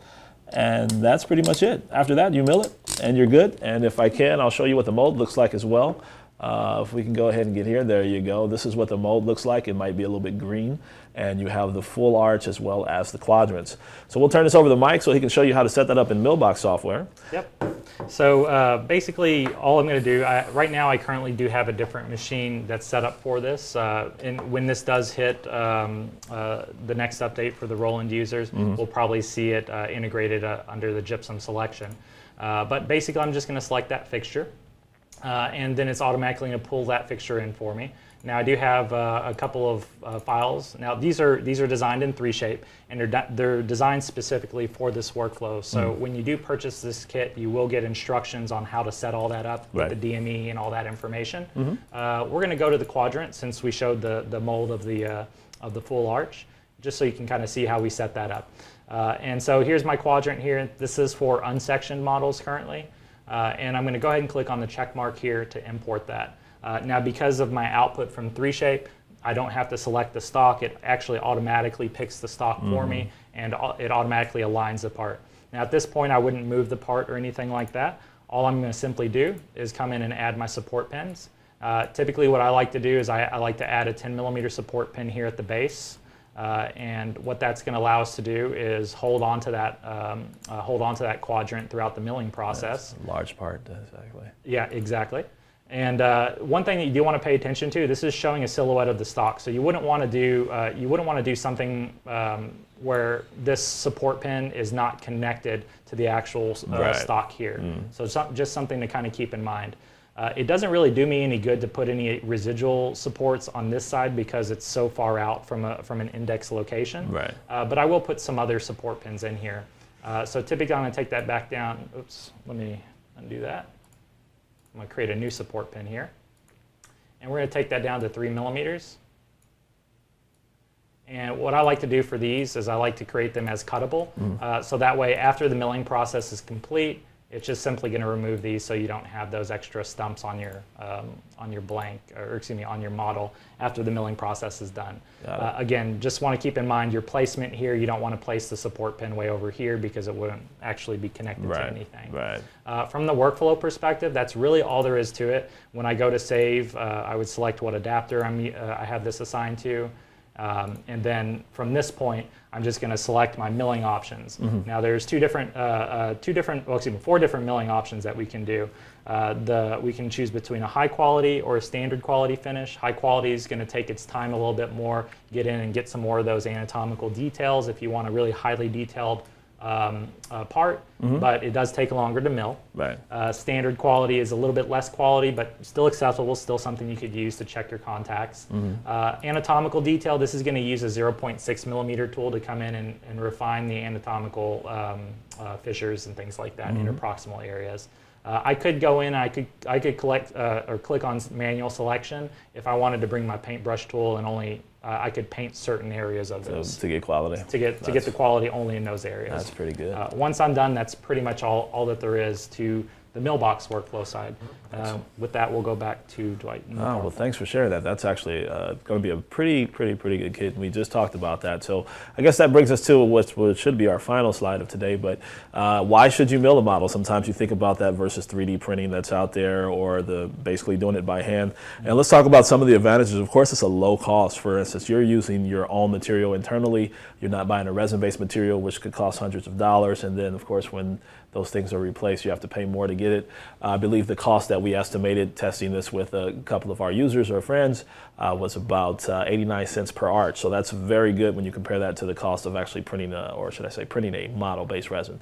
And that's pretty much it. After that, you mill it and you're good. And if I can, I'll show you what the mold looks like as well. If we can go ahead and get here, there you go. This is what the mold looks like. It might be a little bit green, and you have the full arch as well as the quadrants. So we'll turn this over to Mike so he can show you how to set that up in MillBox software. Yep. So basically, all I'm going to do, right now I currently do have a different machine that's set up for this. And when this does hit the next update for the Roland users, we'll probably see it integrated under the gypsum selection. But basically, I'm just going to select that fixture, and then it's automatically going to pull that fixture in for me. Now I do have a couple of files. Now these are designed in 3Shape, and they're designed specifically for this workflow. So when you do purchase this kit, you will get instructions on how to set all that up, with the DME and all that information. We're going to go to the quadrant since we showed the mold of the full arch, just so you can kind of see how we set that up. And so here's my quadrant here. This is for unsectioned models currently, and I'm going to go ahead and click on the check mark here to import that. Now, because of my output from 3Shape, I don't have to select the stock. It actually automatically picks the stock for me, and it automatically aligns the part. Now, at this point, I wouldn't move the part or anything like that. All I'm going to simply do is come in and add my support pins. Typically, what I like to do is I like to add a 10mm support pin here at the base. And what that's going to allow us to do is hold on to that quadrant throughout the milling process. That's a large part, exactly. Yeah, exactly. And one thing that you do want to pay attention to, this is showing a silhouette of the stock. So you wouldn't want to do something where this support pin is not connected to the actual stock here. So it's just something to kind of keep in mind. It doesn't really do me any good to put any residual supports on this side because it's so far out from an index location. But I will put some other support pins in here. So typically I'm going to take that back down. Oops, let me undo that. I'm going to create a new support pin here. And we're going to take that down to 3mm. And what I like to do for these is I like to create them as cuttable. So that way, after the milling process is complete, it's just simply going to remove these so you don't have those extra stumps on your blank, or excuse me, on your model after the milling process is done. Again, just want to keep in mind your placement here. You don't want to place the support pin way over here because it wouldn't actually be connected to anything. From the workflow perspective, that's really all there is to it. When I go to save, I would select what adapter I have this assigned to. And then from this point, I'm just going to select my milling options. Now there's four different milling options that we can do. We can choose between a high quality or a standard quality finish. High quality is going to take its time a little bit more, get in and get some more of those anatomical details if you want a really highly detailed part, but it does take longer to mill. Standard quality is a little bit less quality, but still acceptable, still something you could use to check your contacts. Anatomical detail, this is going to use a 0.6mm tool to come in and refine the anatomical fissures and things like that, interproximal areas. I could go in, I could collect or click on manual selection if I wanted to bring my paintbrush tool and only I could paint certain areas of those to get quality. To get the quality only in those areas. That's pretty good. Once I'm done, that's pretty much all that there is to the MillBox workflow side. With that, we'll go back to Dwight. Well, thanks for sharing that. That's actually going to be a pretty good kit. We just talked about that. So I guess that brings us to what should be our final slide of today. But why should you mill a model? Sometimes you think about that versus 3D printing that's out there, or basically doing it by hand. And let's talk about some of the advantages. Of course, it's a low cost. For instance, you're using your own material internally. You're not buying a resin-based material, which could cost hundreds of dollars. And then, of course, when those things are replaced, you have to pay more to get it. I believe the cost that we estimated testing this with a couple of our users or friends was about 89 cents per arch. So that's very good when you compare that to the cost of actually printing, printing a model-based resin.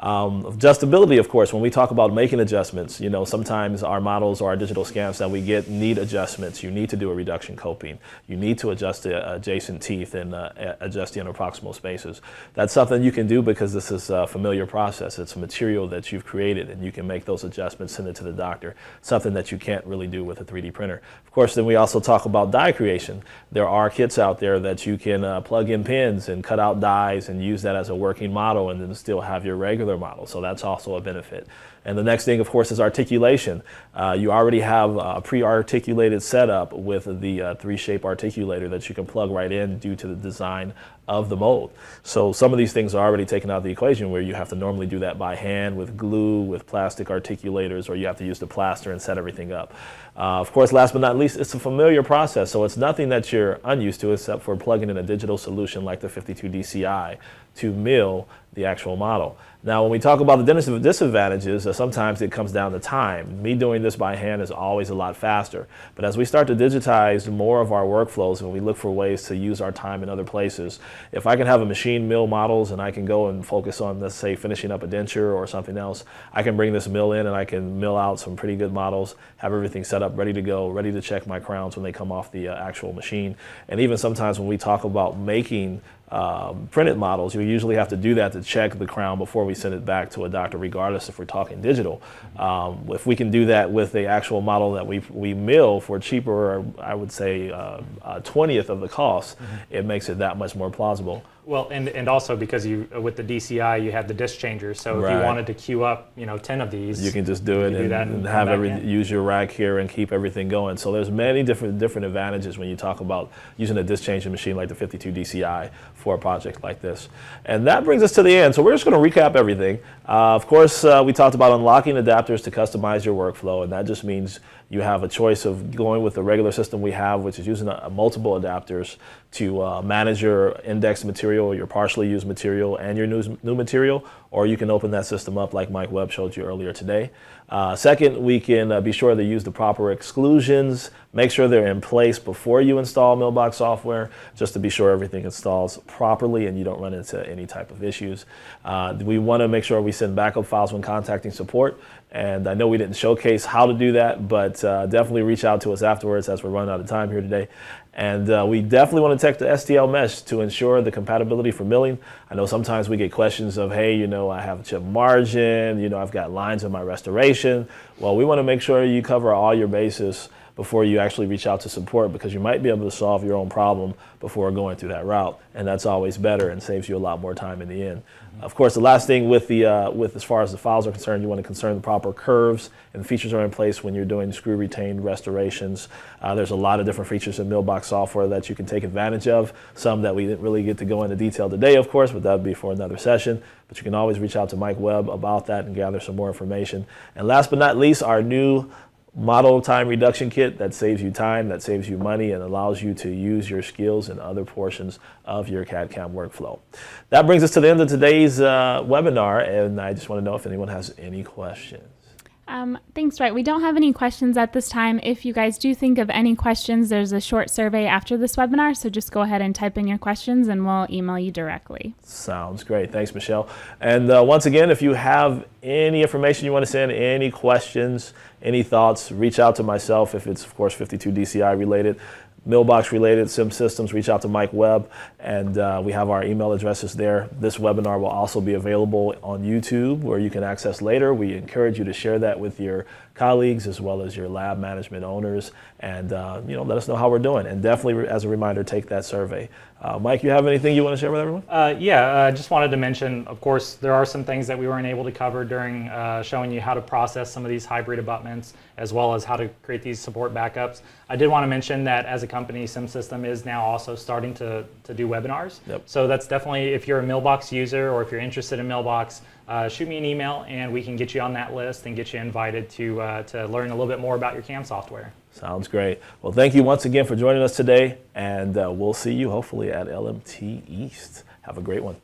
Adjustability, of course, when we talk about making adjustments, sometimes our models or our digital scans that we get need adjustments. You need to do a reduction coping. You need to adjust the adjacent teeth and adjust the interproximal spaces. That's something you can do because this is a familiar process. It's a material that you've created, and you can make those adjustments, send it to the doctor, something that you can't really do with a 3D printer. Of course, then we also talk about die creation. There are kits out there that you can plug in pins and cut out dies and use that as a working model and then still have your regular model. So that's also a benefit. And the next thing, of course, is articulation. You already have a pre-articulated setup with the 3Shape articulator that you can plug right in due to the design of the mold. So some of these things are already taken out of the equation where you have to normally do that by hand with glue, with plastic articulators, or you have to use the plaster and set everything up. Of course, last but not least, it's a familiar process, so it's nothing that you're unused to except for plugging in a digital solution like the 52DCi to mill the actual model. Now, when we talk about the disadvantages, sometimes it comes down to time. Me doing this by hand is always a lot faster. But as we start to digitize more of our workflows and we look for ways to use our time in other places, if I can have a machine mill models and I can go and focus on, let's say, finishing up a denture or something else, I can bring this mill in and I can mill out some pretty good models, have everything set up, ready to go, ready to check my crowns when they come off the actual machine. And even sometimes when we talk about making printed models, you usually have to do that to check the crown before we send it back to a doctor, regardless if we're talking digital. If we can do that with the actual model that we mill for cheaper, I would say a 20th of the cost, it makes it that much more plausible. Well, and also because with the DCI, you have the disc changer. So if you wanted to queue up, 10 of these, you can just do it and have use your rack here and keep everything going. So there's many different advantages when you talk about using a disc changing machine like the 52DCi for a project like this. And that brings us to the end. So we're just going to recap everything. Of course, we talked about unlocking adapters to customize your workflow, and that just means you have a choice of going with the regular system we have, which is using multiple adapters to manage your indexed material, your partially used material, and your new material, or you can open that system up like Mike Webb showed you earlier today. Second, we can be sure to use the proper exclusions, make sure they're in place before you install MillBox software, just to be sure everything installs properly and you don't run into any type of issues. We want to make sure we send backup files when contacting support, and I know we didn't showcase how to do that, but definitely reach out to us afterwards as we're running out of time here today. And we definitely want to check the STL mesh to ensure the compatibility for milling. I know sometimes we get questions of, hey, I have a chip margin, I've got lines in my restoration. Well, we want to make sure you cover all your bases before you actually reach out to support, because you might be able to solve your own problem before going through that route, and that's always better and saves you a lot more time in the end. Of course, the last thing with as far as the files are concerned, you want to concern the proper curves and features are in place when you're doing screw retained restorations. There's a lot of different features in MillBox software that you can take advantage of, some that we didn't really get to go into detail today, of course, but that would be for another session. But you can always reach out to Mike Webb about that and gather some more information. And last but not least, our new model time reduction kit that saves you time, that saves you money, and allows you to use your skills in other portions of your CAD/CAM workflow. That brings us to the end of today's webinar, and I just want to know if anyone has any questions. Thanks, Dwight. We don't have any questions at this time. If you guys do think of any questions, there's a short survey after this webinar, so just go ahead and type in your questions and we'll email you directly. Sounds great. Thanks, Michelle. And once again, if you have any information you want to send, any questions, any thoughts, reach out to myself if it's, of course, 52DCi related. MillBox related, CIMsystem, reach out to Mike Webb, and we have our email addresses there. This webinar will also be available on YouTube where you can access later. We encourage you to share that with your colleagues as well as your lab management owners, and let us know how we're doing. And definitely, as a reminder, take that survey. Mike, you have anything you want to share with everyone? I just wanted to mention, of course, there are some things that we weren't able to cover during showing you how to process some of these hybrid abutments, as well as how to create these support backups. I did want to mention that as a company, CIMsystem is now also starting to do webinars. Yep. So that's definitely, if you're a MillBox user or if you're interested in MillBox, shoot me an email and we can get you on that list and get you invited to learn a little bit more about your CAM software. Sounds great. Well, thank you once again for joining us today, and we'll see you hopefully at LMT East. Have a great one.